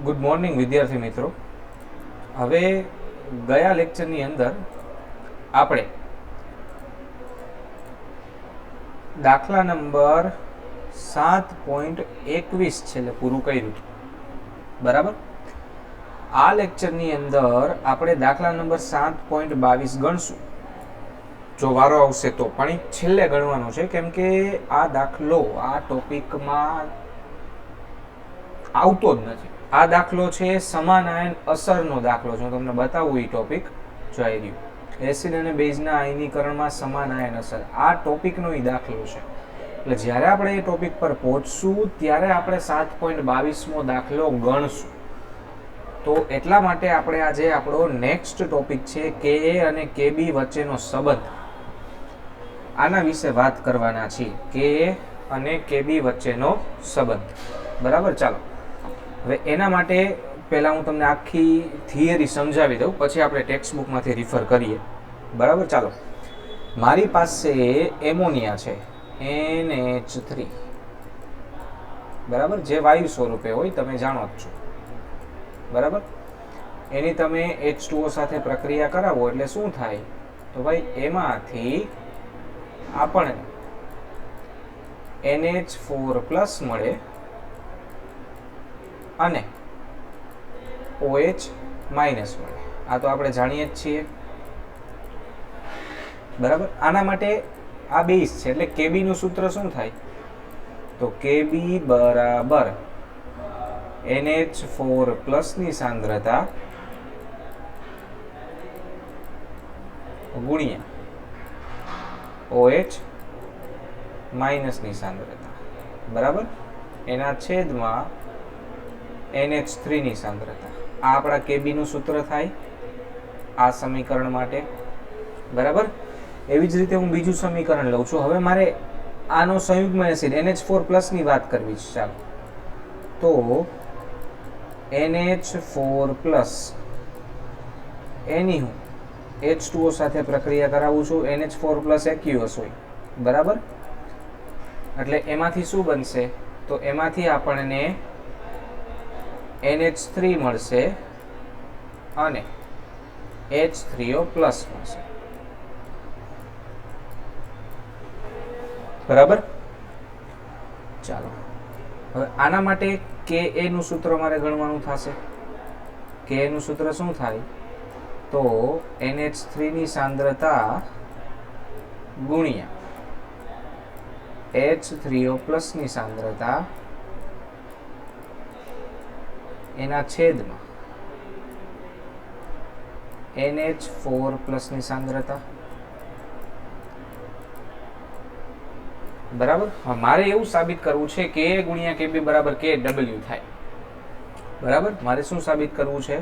Good morning વિદ્યાર્થી મિત્રો. હવે ગયા લેક્ચરની અંદર આપણે દાખલા નંબર 7.21 છેલ્લે પૂરું કર્યું. બરાબર. આ લેક્ચરની અંદર આપણે દાખલા નંબર 7.22 ગણશું. જો વારો આવશે તો પણ છેલ્લે ગણવાનો છે, કેમ કે આ દાખલો આ ટોપિકમાં આવતો જ નથી. આ દાખલો છે સમાન આયન અસરનો દાખલો છે. હું તમને બતાવું એ ટોપિક જોઈ રહ્યું. એસિડ અને બેઝના આયનીકરણમાં સમાન આયન અસર, આ ટોપિકનો એ દાખલો છે. એટલે જ્યારે આપણે એ ટોપિક પર પહોંચશું ત્યારે આપણે 7.22મો દાખલો ગણશું. તો એટલા માટે આપણે આજે આપણો નેક્સ્ટ ટોપિક છે કે અને કેબી વચ્ચેનો સંબંધ, આના વિશે વાત કરવાના છીએ. કે અને કેબી વચ્ચેનો સંબંધ. બરાબર. ચાલો હવે એના માટે પહેલાં હું તમને આખી થિયરી સમજાવી દઉં, પછી આપણે ટેક્સ્ટ બુકમાંથી રિફર કરીએ. બરાબર. ચાલો, મારી પાસે એમોનિયા છે NH3. બરાબર, જે વાયુ સ્વરૂપે હોય, તમે જાણો જ છો. બરાબર. એની તમે H2O સાથે પ્રક્રિયા કરાવો એટલે શું થાય? તો ભાઈ એમાંથી આપણને NH4+ મળે અને OH- મળે. આ તો આપણે જાણીએ જ છીએ. બરાબર. આના માટે આ બેઝ છે, એટલે કેબી નું સૂત્ર શું થાય? તો કેબી બરાબર NH4+ ની સાંદ્રતા ગુણ્યા OH- ની સાંદ્રતા. બરાબર. એના છેદમાં NH3 ની સાંદ્રતા. આ આપણા કેબી નું સૂત્ર થાય આ સમીકરણ માટે. બરાબર. એવી જ રીતે હું બીજું સમીકરણ લઉં છું. હવે મારે આનો સંયુગ્મ એસિડ NH4+ ની વાત કરવી છે. ચાલો, તો NH4+ એની હું H2O સાથે પ્રક્રિયા કરાવું છું. NH4+ એક્યુઅસ હોય. બરાબર. એટલે એમાંથી શું બનશે? તો એમાંથી આપણને NH3 મળશે અને H3O+ મળશે. બરાબર. ચાલો, હવે આના માટે Ka નું સૂત્ર મારે ગણવાનું થશે. Ka નું સૂત્ર શું થાય? તો NH3 ની સાંદ્રતા ગુણ્યા H3O+ ની સાંદ્રતા એના છેદમાં NH4+ ની સાંદ્રતા. બરાબર. મારે એવું સાબિત કરવું છે કે A ગુણ્યા KB બરાબર KW થાય. બરાબર. મારે શું સાબિત કરવું છે?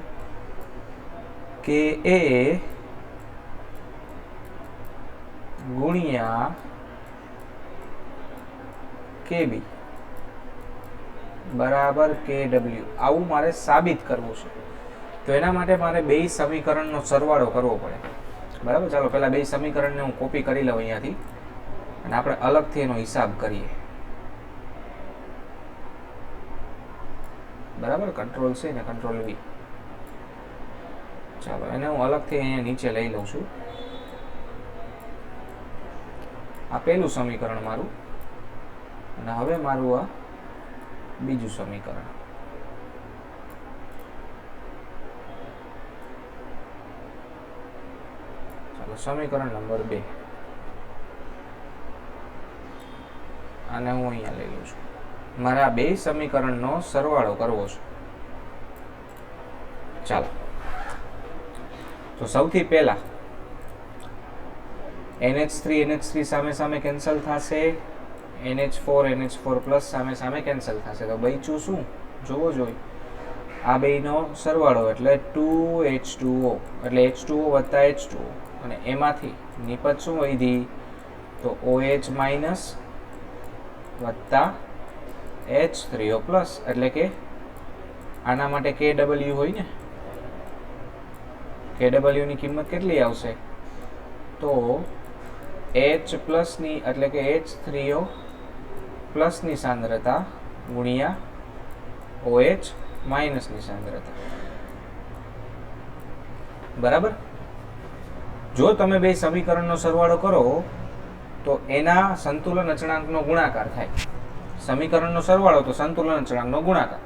કે A ગુણ્યા KB બરાબર KW, આવું મારે સાબિત કરવું છે. તો એના માટે મારે બે સમીકરણનો સરવાળો કરવો પડે. બરાબર. ચાલો પહેલા બે સમીકરણને હું કોપી કરી લઉં અહીંયાથી અને આપણે અલગથી એનો હિસાબ કરીએ. બરાબર. કંટ્રોલ C ને કંટ્રોલ V. ચાલો એને હું અલગથી અહીંયા નીચે લઈ લઉં છું. આ પહેલું સમીકરણ મારું, અને હવે મારું આ બીજું સમીકરણ. ચાલો, સમીકરણ નંબર 2. આને હું અહીંયા લઈ લઉં છું. મારે આ બે સમીકરણનો સરવાળો કરવો છે. ચાલો, તો સૌથી પહેલા NH3 સામે સામે કેન્સલ થશે, NH4+ સામે સામે કેન્સલ થશે. તો બચ્યું શું? જોવો જોઈએ. આ બેનો સરવાળો એટલે 2H2O, એટલે H2O વત્તા H2O, અને એમાંથી નિપજ શું વધી? તો OH- વત્તા H3O+, એટલે કે આના માટે KW હોય ને. KW ની કિંમત કેટલી આવશે? તો H+ ની એટલે કે H3O+ ની સાંદ્રતા ગુણ્યા OH- માઇનસની સાંદ્રતા. બરાબર. જો તમે બે સમીકરણનો સરવાળો કરો તો એના સંતુલન અચળાંકનો ગુણાકાર થાય. સમીકરણનો સરવાળો તો સંતુલન અચળાંકનો ગુણાકાર.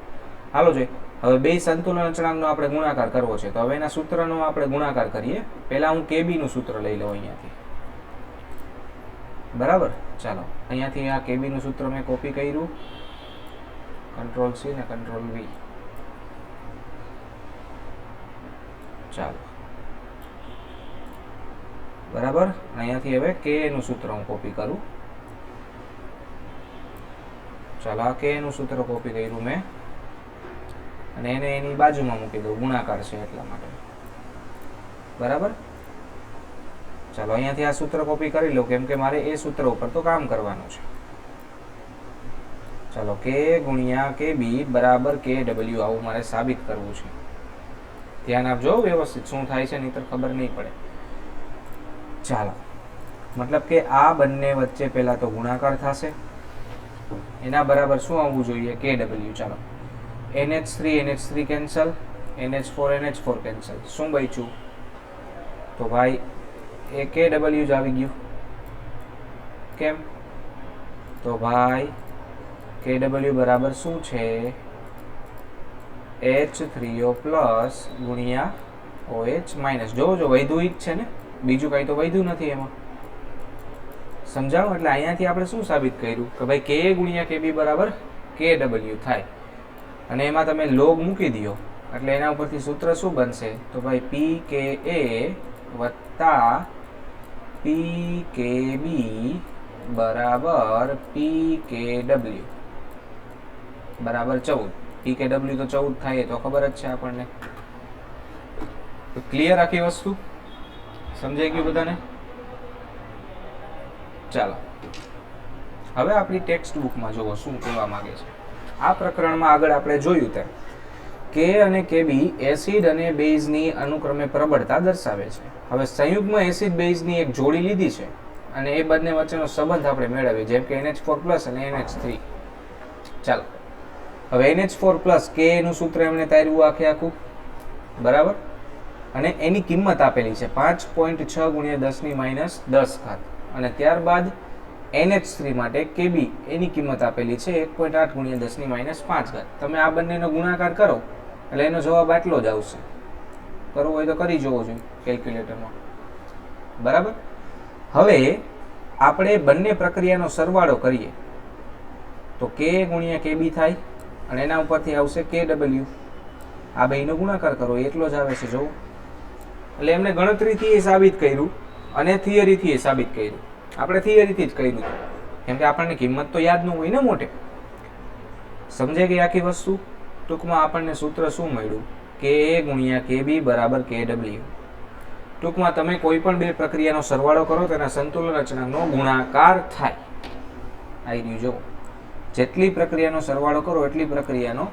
હાલો જોઈએ, હવે બે સંતુલન અચળાંકનો આપણે ગુણાકાર કરવો છે, તો હવે એના સૂત્રનો આપણે ગુણાકાર કરીએ. પહેલા હું KB નું સૂત્ર લઈ લઉં અહીંયાથી. બરાબર. ચાલો, અહીંયાથી આ KB નું સૂત્ર મેં કોપી કર્યું, Ctrl C ને Ctrl V. ચાલો, બરાબર. અહીંયાથી હવે K નું સૂત્ર હું કોપી કરું. ચાલો, આ K નું સૂત્ર કોપી કર્યું મેં, અને એને એની બાજુમાં મૂકી દઉં, ગુણાકાર છે એટલા માટે. બરાબર. ચાલો, અહીંયાથી આ સૂત્ર કોપી કરી લઉં, કેમ કે મારે એ સૂત્ર ઉપર તો કામ કરવાનું છે. ચાલો, K ગુણ્યા KB બરાબર KW, આવું મારે સાબિત કરવું છે. ધ્યાન આપજો વ્યવસ્થિત, શું થાય છે નહીંતર ખબર નહીં પડે. ચાલો, મતલબ કે આ બંને વચ્ચે પહેલા તો ગુણાકાર થશે, એના બરાબર શું આવવું જોઈએ? KW. ચાલો, NH3 NH3 cancel, NH4 NH4 cancel. શું બચ્યું? તો ભાઈ એ KW જ આવી ગયું. કેમ? તો ભાઈ KW બરાબર શું છે? H3O પ્લસ ગુણ્યા OH માઇનસ. જોવો, વૈધું જ છે ને, બીજું કઈ તો વૈધું નથી એમાં. સમજાણું? એટલે અહીંયાથી આપણે શું સાબિત કર્યું કે ભાઈ K ગુણ્યા KB બરાબર KW થાય, અને એમાં તમે લોગ મૂકી દો એટલે એના ઉપરથી સૂત્ર શું બનશે? તો ભાઈ PKA વત્તા PKB બરાબર PKW બરાબર 14. PKW તો 14 થાય, તો ખબર જ છે આપણને. ક્લિયર આખી વસ્તુ? સમજાઈ ગયું બધાને? ચાલો, હવે આપણી ટેક્સ્ટ બુકમાં જોવો શું કહેવા માંગે છે. આ પ્રકરણમાં આગળ આપણે જોયું તેમ K અને KB એસિડ અને બેઝની અનુક્રમે પ્રબળતા દર્શાવે છે. હવે સંયુગ્મ એસિડ બેઝની એક જોડી લીધી છે અને એ બંને વચ્ચેનો સંબંધ આપણે મેળવીએ, જેમ કે NH4+ અને NH3. ચાલો, હવે NH4+, K નું સૂત્ર એમણે તાર્યું આખું. બરાબર. અને એની કિંમત આપેલી છે 5.6 ગુણ્યા 10⁻10. અને ત્યારબાદ NH3 માટે KB એની કિંમત આપેલી છે 1.8 ગુણ્યા 10⁻5. તમે આ બંનેનો ગુણાકાર કરો એટલે એનો જવાબ આટલો જ આવશે. કરવો હોય તો કરી જોવો જોઈએ કેલ્ક્યુલેટરમાં. બરાબર. હવે આપણે બંને પ્રક્રિયાનો સરવાળો કરીએ તો K ગુણ્યા KB થાય, અને એના ઉપરથી આવશે KW. આ બેયનો ગુણાકાર કરો એટલો જ આવે છે. જોવો, એટલે એમને ગણતરીથી એ સાબિત કર્યું અને થિયરીથી એ સાબિત કર્યું. આપણે થિયરીથી જ કર્યું હતું, કેમ કે આપણને કિંમત તો યાદ ન હોય ને મોટે. સમજાઈ ગઈ આખી વસ્તુ? ટૂંકમાં આપણને સૂત્ર શું મળ્યું? K ગુણ્યા KB બરાબર KW. ટૂંકમાં તમે કોઈ પણ બે પ્રક્રિયાનો સરવાળો કરો તેના સંતુલન અચળાંકનો ગુણાકાર થાય. આવી રહ્યું જો, જેટલી પ્રક્રિયાનો સરવાળો કરો એટલી પ્રક્રિયાનો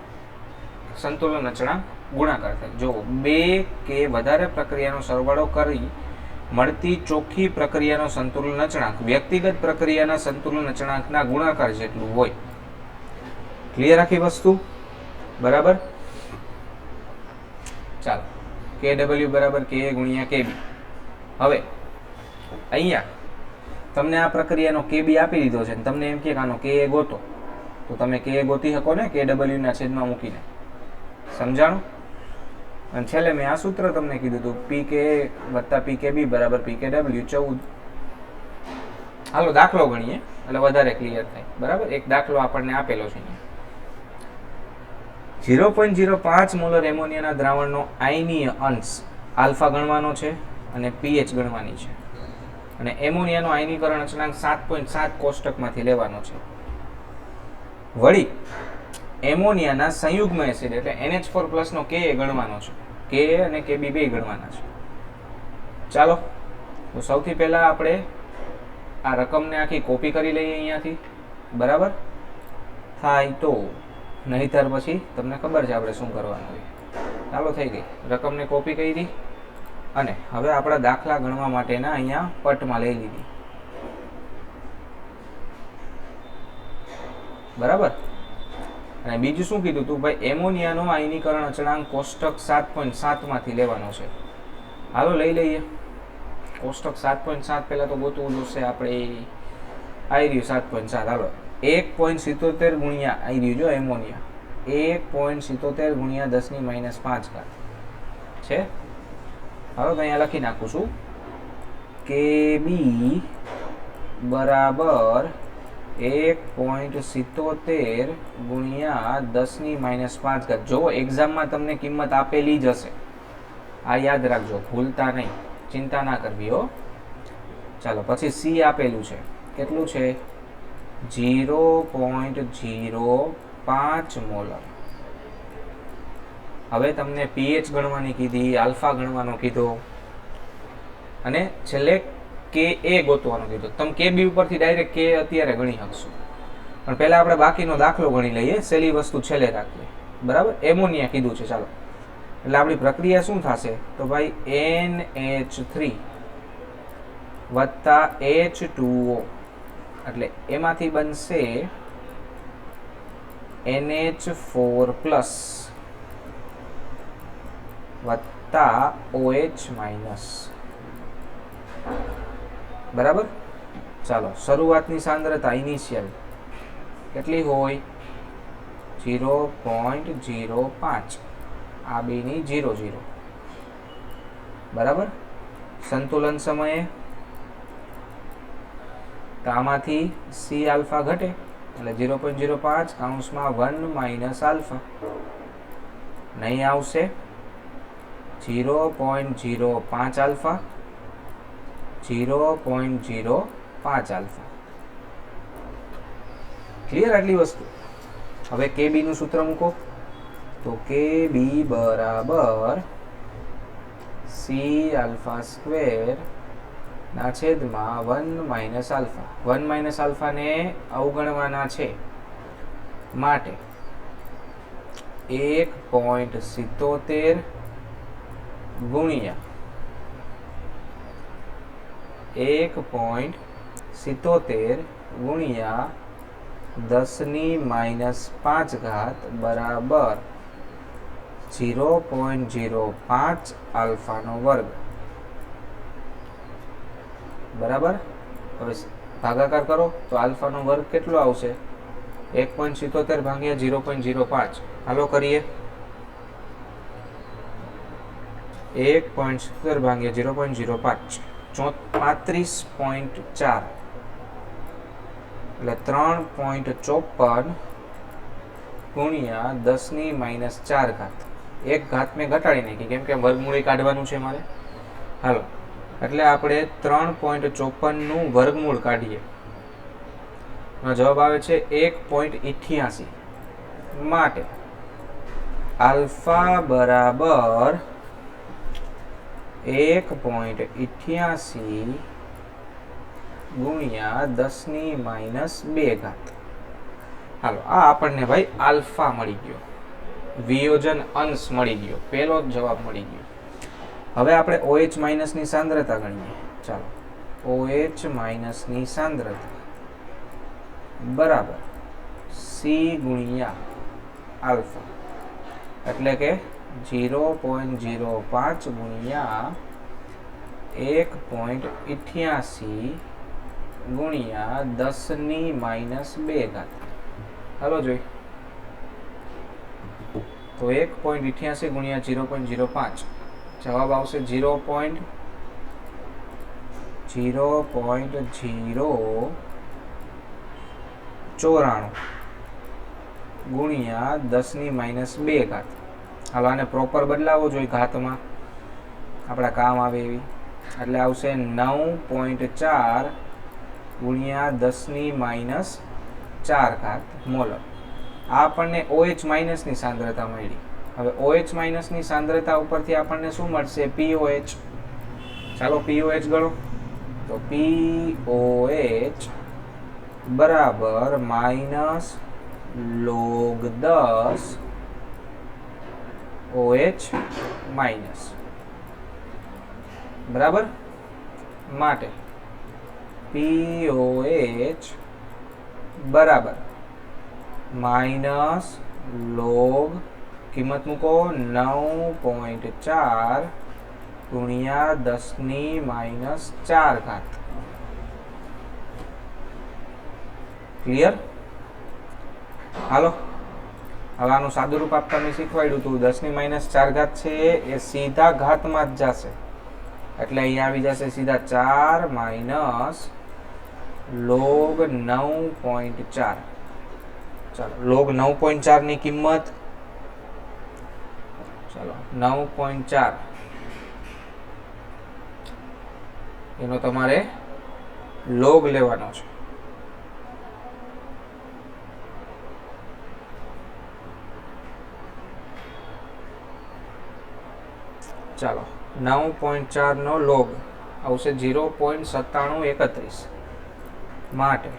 સંતુલન અચળાંક ગુણાકાર થાય. જો બે કે વધારે પ્રક્રિયાનો સરવાળો કરી મળતી ચોખ્ખી પ્રક્રિયાનો સંતુલન અચળાંક વ્યક્તિગત પ્રક્રિયાના સંતુલન અચળાંકના ગુણાકાર જેટલું હોય. ક્લિયર આખી વસ્તુ? બરાબર. ચાલો, KW બરાબર K ગુણ્યા KB. હવે અહીંયા તમને આ પ્રક્રિયાનો KB આપી દીધો છે, તમને એમ કે આનો K ગોતો, તો તમે K ગોતી શકો ને KW ના છેદમાં મૂકીને. સમજાણું? અને છેલ્લે મેં આ સૂત્ર તમને કીધું હતું, PK વત્તા PKB બરાબર PKW 14. હાલો દાખલો ગણીએ એટલે વધારે ક્લિયર થાય. બરાબર. એક દાખલો આપણને આપેલો છે અહીંયા. 0.05 મોલર એમોનિયાના દ્રાવણનો આયનીય અંશ આલ્ફા ગણવાનો છે અને pH ગણવાની છે, અને એમોનિયાનો આયનીકરણ અચળાંક 7.7 કોષ્ટકમાંથી લેવાનો છે. વળી એમોનિયાના સંયુગ્મ એસિડ એટલે NH4+ નો K ગણવાનો છે. K અને KB બે ગણવાના છે. ચાલો, તો સૌથી પહેલા આપણે આ રકમને આખી કોપી કરી લઈએ અહીંયાથી. બરાબર થાય તો, નહીતર પછી તમને ખબર છે આપણે શું કરવાનું હોય. ચાલો, થઈ ગઈ. રકમને કોપી કરી અને હવે આપણા દાખલા ગણવા માટેના અહીંયા પટમાં લઈ લીધી. અને બીજું શું કીધું તું ભાઈ, એમોનિયાનો આયનીકરણ અચળાંક કોષ્ટક 7.7 માંથી લેવાનો છે. હાલો લઈ લઈએ. કોષ્ટક 7.7 પહેલા તો ગોતવું જોશે આપણે. આવી રહ્યું 7.7. હાલો 1.77 ગુણ્યા આવી રહ્યું જો એમોનિયા 1.77 ગુણ્યા 10⁻5 છે. હાલો તો અહીંયા લખી નાખું છું KB બરાબર 1.77 ગુણ્યા 10⁻5. જો એક્ઝામમાં તમને કિંમત આપેલી જ હશે, આ યાદ રાખજો, ભૂલતા નહીં, ચિંતા ના કરવી હો. ચાલો પછી C આપેલું છે, કેટલું છે 0.05 મોલર. હવે તમને pH ગણવાની કીધી, આલ્ફા ગણવાનો કીધો અને છેલ્લે Ka ગોતવાનો કીધો. તમે Kb ઉપરથી ડાયરેક્ટ K અત્યારે ગણી શકશો, પણ પહેલા આપણે બાકીનો દાખલો ગણી લઈએ, છેલ્લી વસ્તુ છેલ્લે રાખીએ. બરાબર, એમોનિયા કીધું છે. ચાલો એટલે આપણી પ્રક્રિયા શું થશે તો ભાઈ NH3 વત્તા H2O, એટલે એમાંથી બનશે NH4 પ્લસ વત્તા OH માઇનસ. બરાબર. ચાલો શરૂઆતની સાંદ્રતા ઇનિશિયલ કેટલી હોય 0.05, આ બેની 0.0. બરાબર. સંતુલન સમયે તો આમાંથી C આલ્ફા ઘટે એટલે 0.05 કૌંસમાં 1 માઇનસ આલ્ફા નહીં આવશે 0.05 આલ્ફા 0.05 આલ્ફા. ક્લિયર આટલી વસ્તુ. હવે KB નું સૂત્ર મૂકો તો KB બરાબર C આલ્ફા સ્ક્વેર ના છેદમાં 1 માઇનસ આલ્ફા. 1 માઇનસ આલ્ફાને અવગણવાના છે માટે 1.77 ગુણ્યા 1.77 ગુણ્યા 10⁻5 બરાબર 0.05 આલ્ફાનો વર્ગ. બરાબર. હવે ભાગાકાર કરો તો આલ્ફાનો વર્ગ કેટલો આવશે 1.77 ભાગ્યા 0.05. હાલો કરીએ. 1.77 ભાગ્યા 0.05 35.4 એટલે 3.54 ગુણ્યા 10⁻4. એક ઘાત મેં ઘટાડી નાખી કેમ કે વર્ગમૂળ કાઢવાનું છે મારે. હાલો એટલે આપણે 3.54 નું વર્ગમૂળ કાઢીએ. જવાબ આવે છે 1.88. માટે આલ્ફા બરાબર 1.88 ગુણ્યા 10⁻2. હાલો આ આપણને ભાઈ આલ્ફા મળી ગયો, વિયોજન અંશ મળી ગયો, પહેલો જ જવાબ મળી ગયો. હવે આપણે OH માઇનસ ની સાંદ્રતા ગણીએ. ચાલો OH માઇનસ ની સાંદ્રતા બરાબર C ગુણ્યા આલ્ફા એટલે કે 0.05 ગુણ્યા 1.88 ગુણ્યા 10⁻2. હાલો જોઈ તો 1.88 ગુણ્યા 0.05 જવાબ આવશે 0.094 ગુણ્યા 10⁻2. હાલો આને પ્રોપર બદલાવો જોઈએ ઘાતમાં, આપણા કામ આવે એવી. એટલે આવશે 9.4 ગુણ્યા 10⁻4 મોલર. આ આપણને OH માઇનસ ની સાંદ્રતા મળી. હવે OH માઇનસ ની સાંદ્રતા ઉપરથી આપણને શું મળશે POH. ચાલો POH ગણો તો POH બરાબર માઇનસ log 10 OH માઇનસ. બરાબર. માટે POH બરાબર માઇનસ લોગ કિંમત મૂકો 9.4 ગુણ્યા 10⁻⁴ ઘાત. ક્લિયર? હાલો, હવે આનું સાદું રૂપ આપતા મેં શીખવાડ્યું હતું. 10⁻⁴ ઘાત છે એ સીધા ઘાતમાં જ જશે, એટલે અહીંયા આવી જશે સીધા 4 માઇનસ લોગ 9.4. ચાલો, લોગ 9.4 ની કિંમત, ચાલો 9.4 એનો તમારે લોગ લેવાનો છે. ચાલો, 9.4 નો લોગ આવશે 0.9731 માટે,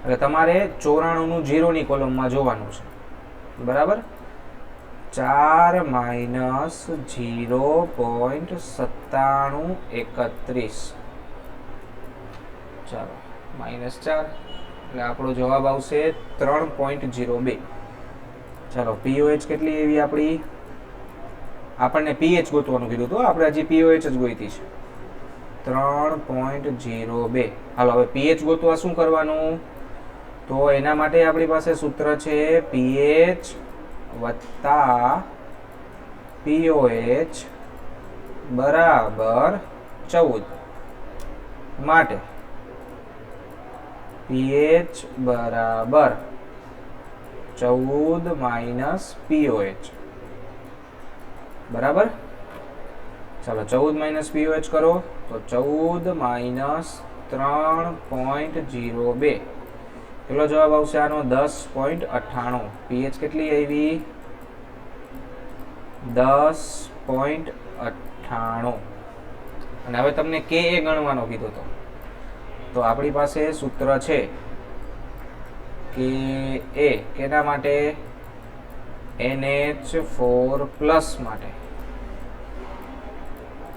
એટલે તમારે 94 નું 0 ની કોલમમાં જોવાનું છે. બરાબર, 4 માઇનસ 0.9731. ચાલો, -4, એટલે આપણો જવાબ આવશે 3.02. ચાલો, પીઓએચ કેટલી એવી આપણી, આપણને પીએચ ગોતવાનું કીધું હતું, આપણે હજી પીઓએચ જ ગોતી છે 3.02. હાલો, હવે પીએચ ગોતવા શું કરવાનું? તો એના માટે આપણી પાસે સૂત્ર છે પીએચ વત્તા પીઓએચ બરાબર 14 માટે પીએચ બરાબર 14 માઇનસ પીઓએચ. બરાબર, ચાલો 14 માઇનસ પીઓએચ કરો તો 14 માઇનસ 3.02. કેટલો જવાબ આવશે આનો? 10.98. પીએચ કેટલી આવી? 10.98. અને હવે તમને કે એ ગણવાનો કીધો તો આપણી પાસે સૂત્ર છે કે એ કેના માટે? NH4 પ્લસ માટે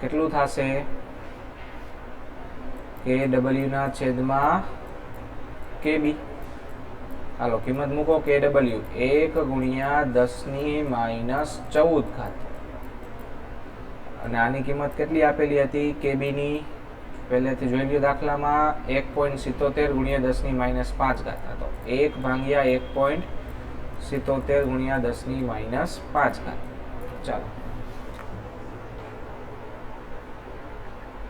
કેટલું થશે? KW ના છેદમાં KB. હાલો, કિંમત મૂકો. KW 1 ગુણ્યા 10⁻⁴ ઘાત, અને આની કિંમત કેટલી આપેલી હતી KB ની? પહેલેથી જોઈ લ્યો દાખલામાં 1.77 ગુણ્યા 10⁻⁵ ઘાત હતો. 1 ભાગ્યા 1.77 ગુણ્યા 10⁻⁵ ઘાત. ચાલો,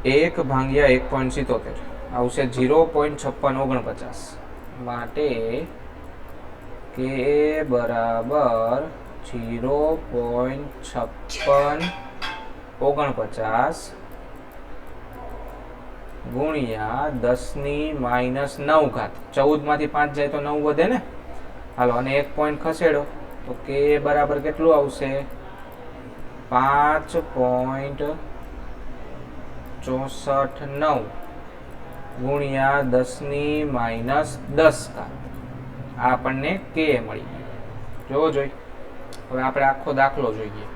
1 ભાગ્યા 1.77 આવશે 0.5649 માટે કે બરાબર 0.5649 ગુણ્યા 10⁻⁹ ઘાત. 14 માંથી 5 જાય તો 9 વધે ને. હાલો, અને 1 પોઈન્ટ ખસેડો તો કે બરાબર કેટલું આવશે? 5.649 ગુણ્યા 10⁻⁻10 ઘાત. આ આપણને કે મળી ગયું. જોવો જોઈ. હવે આપણે આખો દાખલો જોઈએ,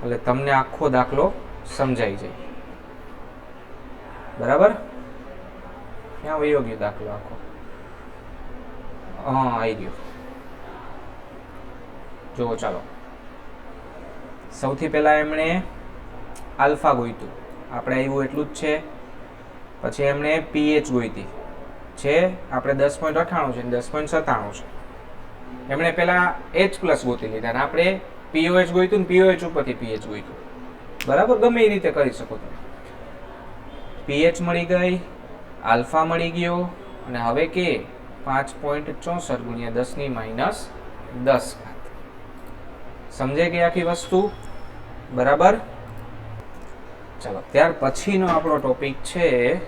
એટલે તમને આખો દાખલો સમજાઈ જાય. બરાબર, ક્યાં વયો ગયો દાખલો આખો? હા, આવી ગયો. જો ચાલો, સૌથી પહેલા એમણે આલ્ફા ગોઈતું, આપણે આવ્યું એટલું જ છે. પછી એમણે પીએચ ગોઈતી છે, આપણે 10.98 છે, 10.97 છે. એમણે પહેલા H પ્લસ ગોતી લીધા, અને આપણે પીઓએચ ગોઈતું ને પીઓએચ ઉપરથી પીએચ ગોઈતું. બરાબર, ગમે એ રીતે કરી શકો તમે. પીએચ મળી ગઈ, આલ્ફા મળી ગયો, અને હવે કે 5.64 ગુણ્યા 10⁻⁻10 ઘાત. સમજાઈ ગઈ આખી વસ્તુ? બરાબર. ચાલો, ત્યાર પછીનો આપણો ટોપિક છે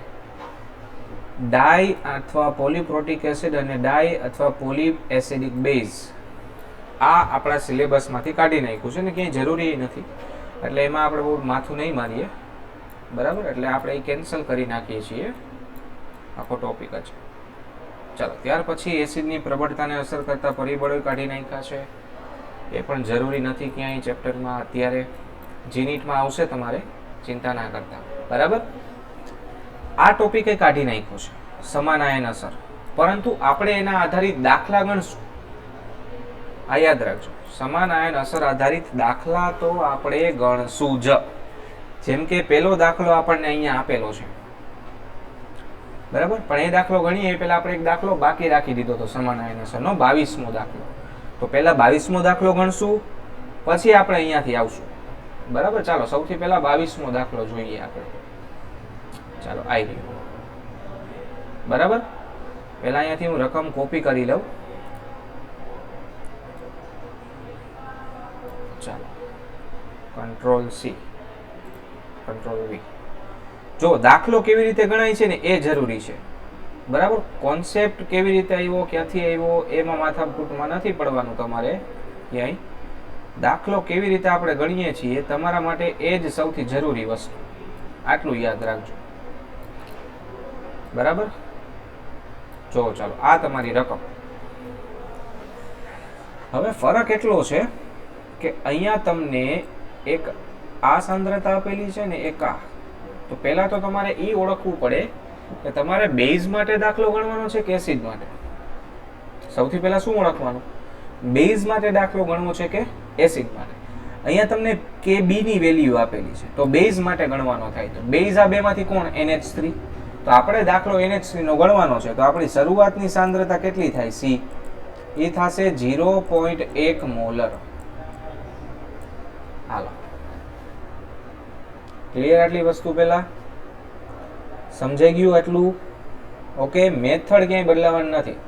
ડાઈ અથવા પોલીપ્રોટિક એસિડ અને ડાઈ અથવા પોલી એસિડિક બેઝ. આ આપણા સિલેબસમાંથી કાઢી નાખ્યું છે ને ક્યાંય જરૂરી નથી, એટલે એમાં આપણે બહુ માથું નહીં મારીએ. બરાબર, એટલે આપણે એ કેન્સલ કરી નાખીએ છીએ, આખો ટોપિક જ. ચાલો, ત્યાર પછી એસિડની પ્રબળતાને અસર કરતા પરિબળો કાઢી નાખ્યા છે, એ પણ જરૂરી નથી ક્યાંય ચેપ્ટરમાં. અત્યારે જીનીટમાં આવશે, તમારે ચિંતા ના કરતા. બરાબર, આ ટોપિકે કાઢી નાખ્યો છે સમાન આયન અસર, પરંતુ આપણે એના આધારિત દાખલા ગણશું. આ યાદ રાખજો. સમાન આયન અસર આધારિત દાખલા તો આપણે ગણશું જ. જેમ કે પેલો દાખલો આપણને અહીંયા આપેલો છે, બરાબર, પણ એ દાખલો ગણીએ એ પહેલા આપણે એક દાખલો બાકી રાખી દીધો હતો સમાન આયન અસરનો, 22મો દાખલો. તો પહેલા 22મો દાખલો ગણશું, પછી આપણે અહીંયાથી આવશું, બરાબર. ચાલો સૌથી પહેલા 22મો દાખલો જોઈએ આપણે. ચાલો આવી ગયો, બરાબર. પહેલા અહીંયાથી હું રકમ કોપી કરી લઉં. ચાલો કંટ્રોલ સી, કંટ્રોલ વી. જો દાખલો કેવી રીતે ગણાય છે ને એ જરૂરી છે, બરાબર. કોન્સેપ્ટ કેવી રીતે આવ્યો, ક્યાંથી આવ્યો, એમાં માથાકૂટમાં નથી પડવાનું તમારે ક્યાંય. દાખલો કેવી રીતે આપણે ગણીએ છીએ તમારા માટે એ જ સૌથી જરૂરી વસ્તુ, આટલું યાદ રાખજો, બરાબર. જો ચાલો આ તમારી રકમ. હવે ફરક એટલો છે કે અહીંયા તમને એક આ સાંદ્રતા આપેલી છે ને એક આ. તો પહેલા તો તમારે એ ઓળખવું પડે કે તમારે બેઝ માટે દાખલો ગણવાનો છે કે એસિડ માટે. સૌથી પહેલા શું ઓળખવાનું? બેઝ માટે દાખલો ગણવો છે કે એસિડ માટે. અહીંયા તમને Kb ની વેલ્યુ આપેલી છે, તો બેઝ માટે ગણવાનો થાય. તો બેઝ આ બેમાંથી કોણ? NH3. તો આપણે દાખલો NH3 નો ગણવાનો છે, તો આપણી શરૂઆતની સાંદ્રતા કેટલી થાય? C. એ થશે 0.1 મોલર. હાલો ક્લિયર? આટલી વસ્તુ પહેલા સમજાઈ ગયું આટલું? ઓકે. મેથડ ક્યાંય બદલાવાનું નથી,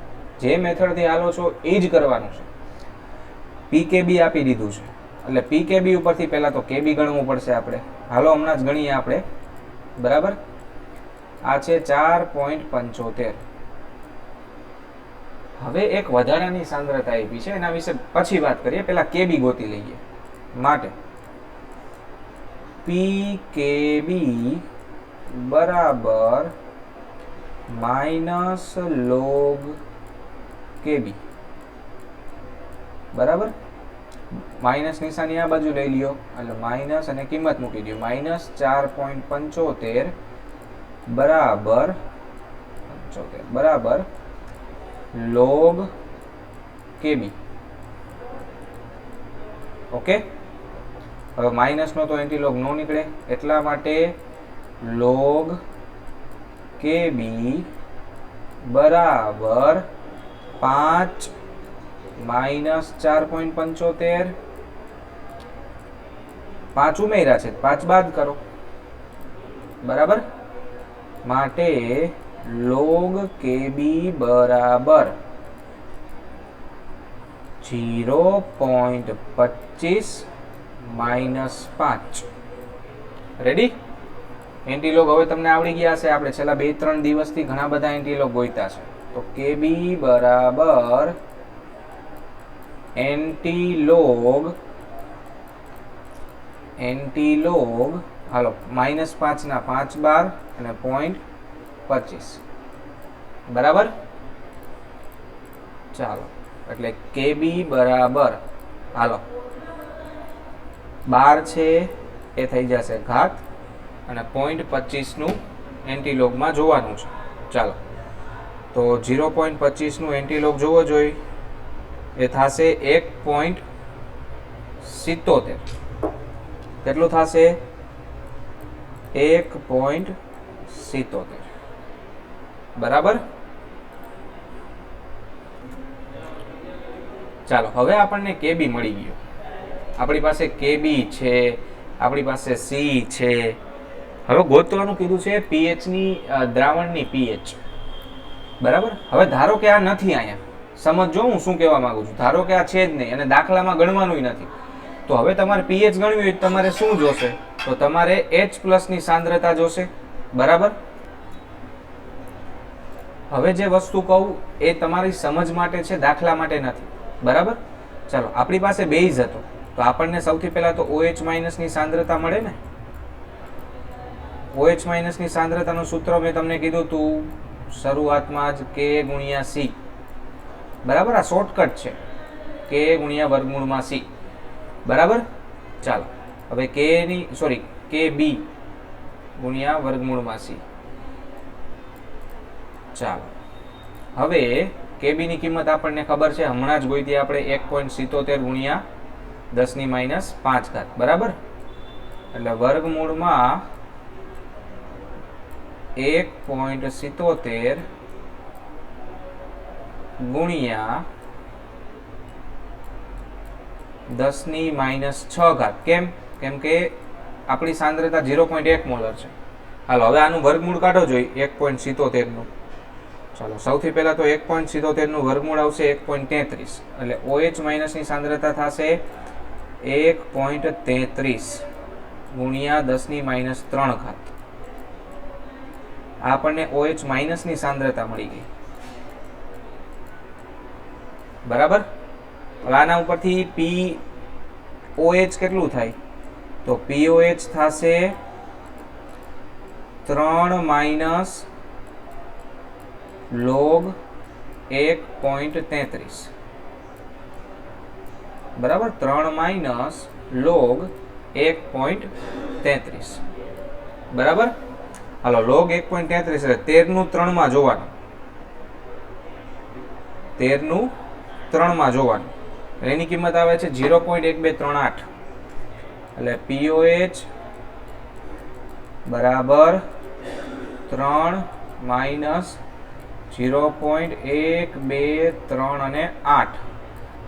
જે મેથડથી હાલો છો એ જ કરવાનું છે. PKb આપી દીધું છે, એટલે PKb ઉપરથી પહેલા તો Kb ગણવું પડશે આપણે. હાલો હમણાં જ ગણીએ આપણે, બરાબર. આ છે 4.75. હવે એક વધારાની સાંદ્રતા આપી છે, એના વિશે પછી વાત કરીએ, પહેલા Kb ગોતી લઈએ. માટે PKb બરાબર માઇનસ log Kb, બરાબર. માઇનસ નિશાની આ બાજુ લઈ લ્યો, એટલે માઇનસ અને કિંમત મૂકી દો. માઇનસ 4.75 બરાબર 75 બરાબર log Kb. ઓકે. હવે માઇનસ નો તો એન્ટીલોગ નો નીકળે, એટલા માટે log Kb બરાબર 5 માઇનસ 4.75. 5 ઉમેર્યા છે, 5 બાદ કરો, બરાબર. માટે log Kb બરાબર 0.25 માઇનસ 5. રેડી? એન્ટીલોગ હવે તમને આવડી ગયા છે. આપણે છેલ્લા 2-3 દિવસથી ઘણા બધા એન્ટીલોગ ગોઈતા છે. તો Kb બરાબર એન્ટીલોગ હાલો -5 ના 5 બાર અને 0.25, બરાબર. ચાલો એટલે Kb બરાબર હાલો 12 છે એ થઈ જશે ઘાત, અને 0.25 નું એન્ટીલોગમાં જોવાનું છે. ચાલો તો 0.25 નું એન્ટીલોગ જોવો જોઈએ, એ થશે 1.77. કેટલું થશે? 1.77, બરાબર. ચાલો હવે આપણને Kb મળી ગયો. આપણી પાસે Kb છે, આપણી પાસે C છે. હવે ગોતવાનું કીધું છે pH ની, દ્રાવણની pH, બરાબર. હવે ધારો કે આ નથી અહીંયા, સમજો હું શું કહેવા માંગુ છું. ધારો કે આ છે જ નહીં અને દાખલામાં ગણવાનું નથી, તો હવે તમારે pH ગણવી હોય તમારે શું જોશે? તો તમારે H+ ની સાંદ્રતા જોશે, બરાબર. હવે જે વસ્તુ કહું એ તમારી સમજ માટે છે, દાખલા માટે નથી, બરાબર. ચાલો આપણી પાસે બેઝ હતો, તો આપણને સૌથી પહેલા તો OH- ની સાંદ્રતા મળે ને. OH- ની સાંદ્રતાનું સૂત્ર મેં તમને કીધું તું શરૂઆતમાં જ, K × C, બરાબર. આ શોર્ટકટ છે, K × વર્ગમૂળમાં C, બરાબર. ચાલો હવે Kb × વર્ગમૂળમાં C. ચાલો હવે કેબી ની કિંમત આપણને ખબર છે, હમણાં જ ગોઈતી આપણે 1.77 ગુણ્યા 10⁻5 બરાબર. એટલે વર્ગમૂળમાં 1.77 ગુણ્યા 10⁻6. કેમ? કેમ કે આપણી સાંદ્રતા 0.1 મોલર છે. હાલો હવે આનું વર્ગમૂળ કાઢો જોઈએ 1.77 નું. ચાલો સૌથી પહેલા તો 1.77 નું વર્ગમૂળ આવશે 1.33, એટલે OH માઇનસ ની સાંદ્રતા થશે 1.33 ગુણ્યા 10⁻3. આપણને OH માઇનસ ની સાંદ્રતા મળી ગઈ બરાબર. હવે આના ઉપરથી POH કેટલું થાય? તો POH થશે 3 log 1.33 બરાબર. 3 log 1.33 બરાબર. હાલો log 1.33 એટલે 13 નું 3 માં જોવાનું, 13 નું 3 માં જોવાનું. એની કિંમત આવે છે 0.1238. એટલે POH બરાબર 3 માઇનસ 0.123 અને 8.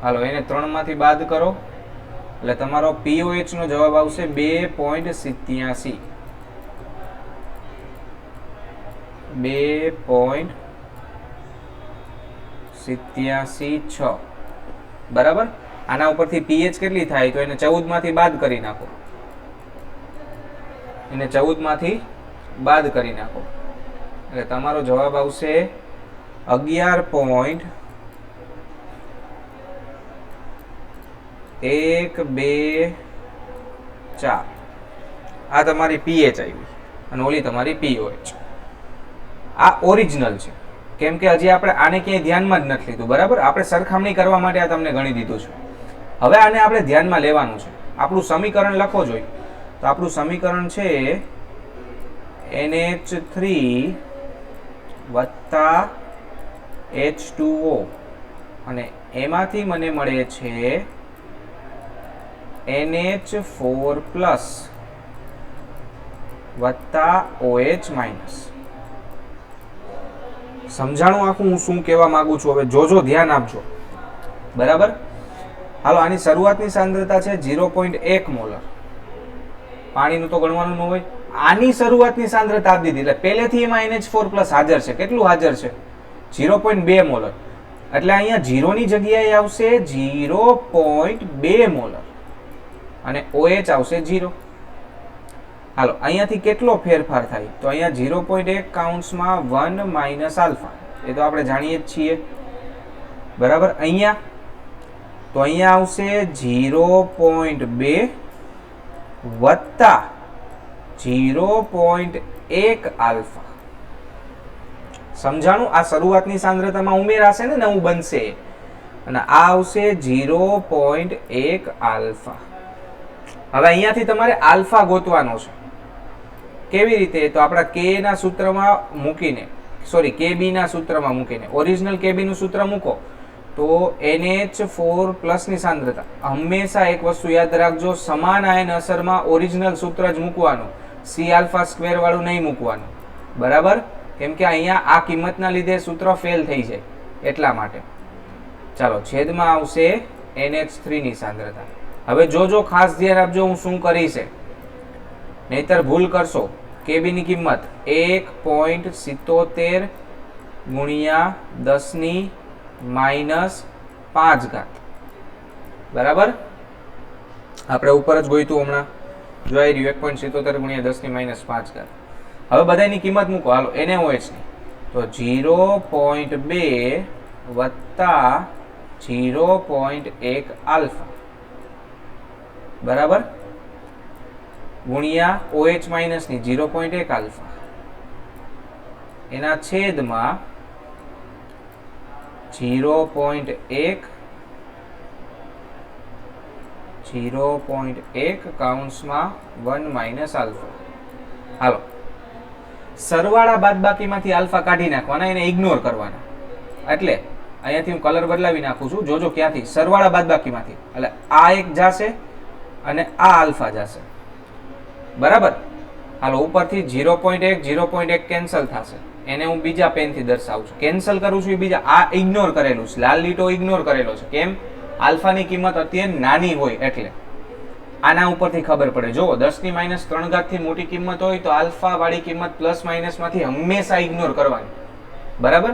હાલો એને 3 માંથી બાદ કરો એટલે તમારો POH નો જવાબ આવશે 2.87. 2.87 બરાબર. આના ઉપરથી pH કેટલી થાય? તો એને 14 માંથી બાદ કરી નાખો, એને 14 માંથી બાદ કરી નાખો એટલે તમારો જવાબ આવશે 11.124. આ તમારી pH આવી અને ઓલી તમારી POH. આ ઓરિજિનલ છે, કેમ કે હજી આપણે આને ક્યાંય ધ્યાનમાં જ નથી લીધું બરાબર. આપણે સરખામણી કરવા માટે આ તમને ગણી દીધું છે. હવે આને આપણે ધ્યાનમાં લેવાનું છે. આપણું સમીકરણ લખો જોઈએ તો આપણું સમીકરણ છે NH3 વત્તા H2O અને એમાંથી મને મળે છે NH4 પ્લસ વત્તા OH માઇનસ. સમજાણું આખું હું શું કહેવા માંગુ છું? હવે જોજો, ધ્યાન આપજો બરાબર. હાલો આની શરૂઆતની સાંદ્રતા છે 0.1 મોલર. પાણીનું તો ગણવાનું ન હોય. આની શરૂઆતની સાંદ્રતા આપી દીધી એટલે પહેલેથી એમાં NH4 પ્લસ હાજર છે. કેટલું હાજર છે? 0.2 મોલર. એટલે અહીંયા 0 ની જગ્યાએ આવશે 0.2 મોલર અને OH આવશે 0. હાલો અહીંયાથી કેટલો ફેરફાર થાય? તો અહીંયા 0.1 કાઉન્ટ્સમાં 1 માઇનસ આલ્ફા, એ તો આપણે જાણીએ જ છીએ બરાબર. અહીંયા તો અહીંયા આવશે 0.2 વત્તા 0.1 આલ્ફા. સમજાણું? આ શરૂઆતની સાંદ્રતામાં ઉમેરાશે ને નવું બનશે અને આ આવશે 0.1 આલ્ફા. હવે અહીંયાથી તમારે આલ્ફા ગોતવાનો છે. કેવી રીતે? તો આપણા K ના સૂત્રમાં મૂકીને, સોરી KB ના સૂત્રમાં મૂકીને, ઓરિજિનલ KB નું સૂત્ર મૂકો તો NH4 પ્લસ ની સાંદ્રતા. હંમેશા એક વસ્તુ યાદ રાખજો, સમાન આયન અસરમાં ઓરિજિનલ સૂત્ર જ મૂકવાનું, C આલ્ફા સ્ક્વેર વાળું નહીં મૂકવાનું બરાબર. કેમ કે અહીંયા આ કિંમતના લીધે સૂત્ર ફેલ થઈ જાય એટલા માટે. ચાલો છેદમાં આવશે NH3 ની સાંદ્રતા. હવે જોજો, ખાસ ધ્યાન આપજો હું શું કરીશ, નહીતર ભૂલ કરશો. KB ની કિંમત 1.77 ગુણ્યા 10⁻5 બરાબર. આપણે ઉપર જ ગોઈતું હમણાં જોઈ રહ્યું 1.77 ગુણ્યા 10⁻5. હવે બધાની કિંમત મૂકો. હાલો NaOH ની તો 0.2 વત્તા 0.1 આલ્ફા બરાબર ગુણ્યા OH માઇનસ ની 0.1 આલ્ફા એના છેદમાં 0.1 કાઉન્સમાં 1 માઇનસ આલ્ફા. હાલો સરવાળા બાદબાકીમાંથી આલ્ફા કાઢી નાખવાના, એને ઇગ્નોર કરવાના. એટલે અહીંયાથી હું કલર બદલાવી નાખું છું, જોજો ક્યાંથી, સરવાળા બાદબાકીમાંથી. એટલે આ એક જાશે અને આ આલ્ફા જાશે, બરાબર. હાલો ઉપરથી 0.1 0.1 કેન્સલ થશે, એને હું બીજા પેનથી દર્શાવું છું. કેન્સલ કરું છું એ બીજા, આ ઇગ્નોર કરેલું છે, લાલ લીટો ઇગ્નોર કરેલો છે. કેમ? આલ્ફાની કિંમત અત્યારે નાની હોય એટલે. આના ઉપરથી ખબર પડે. જો 10⁻³ થી મોટી કિંમત હોય તો આલ્ફા વાળી કિંમત પ્લસ માઇનસ માંથી હંમેશા ઇગ્નોર કરવાની, બરાબર.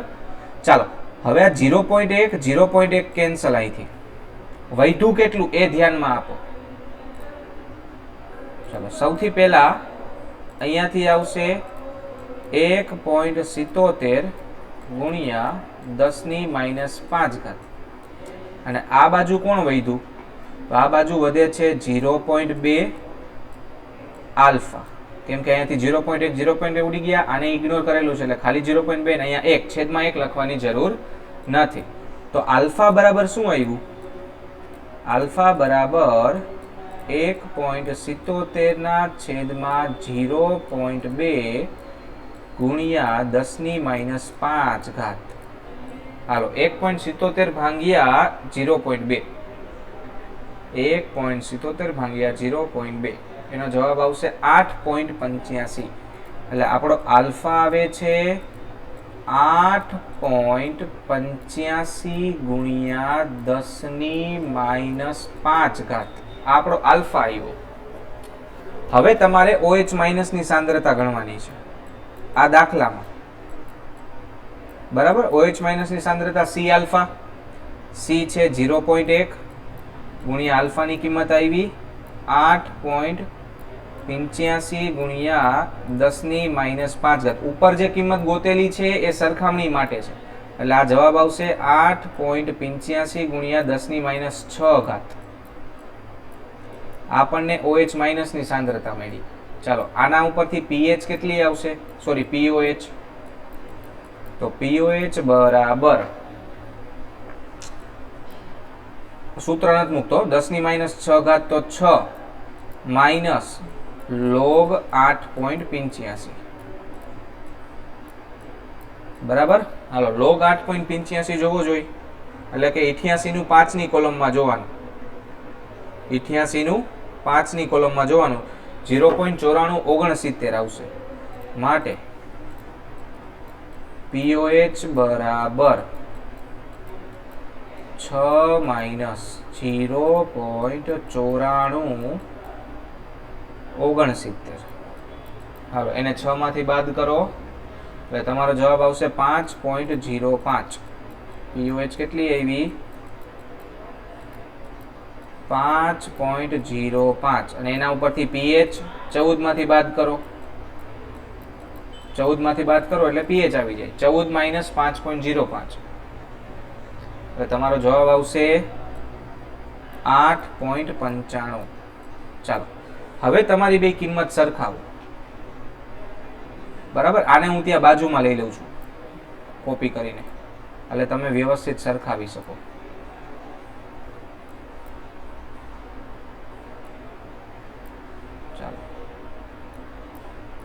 ચાલો હવે આ 0.1 0.1 કેન્સલ, અહીંથી વધ્યું કેટલું એ ધ્યાનમાં આપો. ચાલો સૌથી પહેલા અહીંયાથી આવશે 1.77 ગુણ્યા 10⁻⁵ અને આ બાજુ કોણ વધ્યું? તો આ બાજુ વધે છે 0.2 આલ્ફા. કેમ કે અહીંયાથી 0.1 0.2 ઉડી ગયા, આને ઇગ્નોર કરેલું છે એટલે ખાલી 0.2 ને અહીંયા 1/1 લખવાની જરૂર નથી. તો આલ્ફા બરાબર શું આવ્યું? આલ્ફા બરાબર 1.77/0.2 ગુણ્યા 10⁻⁵. હાલો 1.77 ભાંગ્યા 0.2, 1.77 ભાંગ્યા 0.2 એનો જવાબ આવશે 8.85. એટલે આપણો આલ્ફા આવે છે 8.85 ગુણ્યા 10⁻⁵. આપણો આલ્ફા આવ્યો. હવે તમારે OH માઇનસની સાંદ્રતા ગણવાની છે આ દાખલામાં, બરાબર. OH માઇનસની સાંદ્રતા C આલ્ફા, C છે 0.1 ગુણ્યા આલ્ફાની કિંમત આવી 8.85 ગુણ્યા 10⁻⁵. ઉપર જે કિંમત ગોતેલી છે એ સરખામણી માટે છે એટલે આ જવાબ આવશે 8.85 ગુણ્યા 10⁻⁶. આપણને OH માઇનસની સાંદ્રતા મળી. ચાલો આના ઉપરથી pH કેટલી આવશે? Sorry POH. તો POH બરાબર, સૂત્ર નથી મૂકતો, 10⁻⁶ તો 6 માઇનસ log 8.85, બરાબર. હાલો log 8.85 જોવો જોઈએ એટલે કે 88 નું 5 ની કોલમમાં જોવાનું, 88 નું 5 ની કોલમમાં જોવાનું. 0.9469 આવશે. માટે POH બરાબર 6 માઇનસ 0.9469. હાલો એને 6 માંથી બાદ કરો એટલે તમારો જવાબ આવશે 5.05. POH કેટલી આવી? 5.05 અને એના ઉપરથી pH 14 માંથી બાદ કરો, 14 માંથી બાદ કરો એટલે pH આવી જાય 14 માઇનસ 5.05 એટલે તમારો જવાબ આવશે 8.95. ચાલો હવે તમારી બે કિંમત સરખાવો, બરાબર. આને હું ત્યાં બાજુમાં લઈ લઉં છું કોપી કરીને એટલે તમે વ્યવસ્થિત સરખાવી શકો.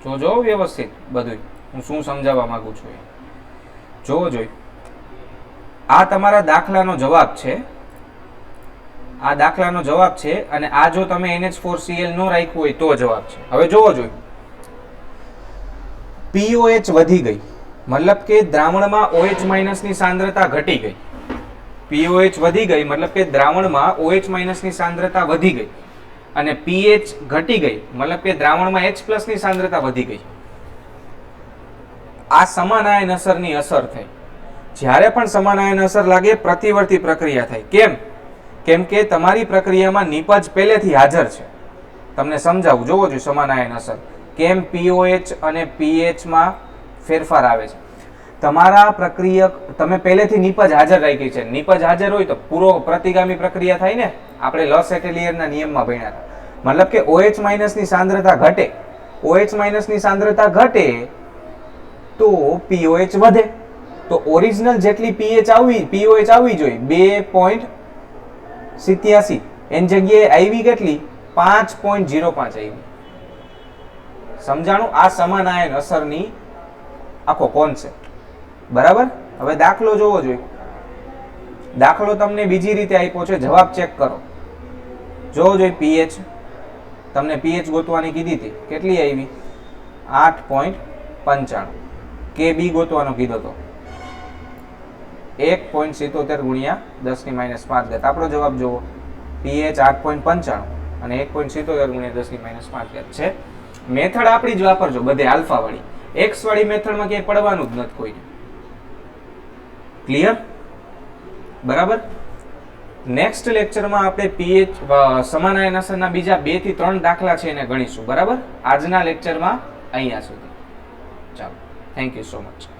જોજો વ્યવસ્થિત બધું હું શું સમજાવવા માંગુ છું એ જોવો જોઈએ. આ તમારા દાખલાનો જવાબ છે, આ દાખલાનો જવાબ છે અને આ જો તમે NH4Cl નો રાખ્યું હોય તો જવાબ છે. હવે જોવો જોઈએ, POH વધી ગઈ મતલબ કે દ્રાવણમાં OH માઇનસની સાંદ્રતા ઘટી ગઈ. POH વધી ગઈ મતલબ કે દ્રાવણમાં OH માઇનસની સાંદ્રતા વધી ગઈ અને pH ઘટી ગઈ મતલબ કે દ્રાવણમાં H+ ની સાંદ્રતા વધી ગઈ. આ સમાન આયન અસરની અસર થઈ. જ્યારે પણ સમાન આયન અસર લાગે પ્રતિવર્તી પ્રક્રિયા થાય. કેમ? કેમ કે તમારી પ્રક્રિયામાં નિપજ પહેલેથી હાજર છે. તમને સમજાવું, જોવો જોઈએ સમાન આયન અસર કેમ POH અને pH માં ફેરફાર આવે છે. તમારા પ્રક્રિયક તમે પહેલેથી નિપજ હાજર રાખી છે. નિપજ હાજર હોય તો પૂરો પ્રતિગામી પ્રક્રિયા થાય ને. આપણે લસ એટેલિયરના નિયમમાં ભણ્યા હતા. મતલબ કે OH માઇનસની સાંદ્રતા ઘટે, OH માઇનસની સાંદ્રતા ઘટે તો POH વધે. તો ઓરિજિનલ જેટલી POH આવવી જોઈએ 2.87 એની જગ્યાએ આવી કેટલી? 5.05 આવી. સમજાણું? આ સમાન આયન અસરની આખો કોન્સેપ્ટ, બરાબર. હવે દાખલો જોવો જોઈએ. દાખલો તમને બીજી રીતે આપ્યો છે, જવાબ ચેક કરો. જો પીએચ તમને પીએચ ગોતવાની કીધી હતી, કેટલી આવી? 8.95. કેબી ગોતવાનો કીધો તો 1.77 ગુણ્યા 10⁻5. આપણો જવાબ જુઓ, પીએચ 8.95 અને 1.77 ગુણ્યા 10⁻5 છે. મેથડ આપણી જ વાપરજો બધે આલ્ફા વાળી. એક્સ વાળી મેથડમાં ક્યાંય પડવાનું જ નથી કોઈને. ક્લિયર? બરાબર. નેક્સ્ટ લેક્ચરમાં આપણે પીએચ સમાન આયન અસરના બીજા 2 થી 3 દાખલા છે એને ગણીશું. બરાબર. આજના લેક્ચરમાં અહીંયા સુધી. ચાલો, થેન્ક યુ સો મચ.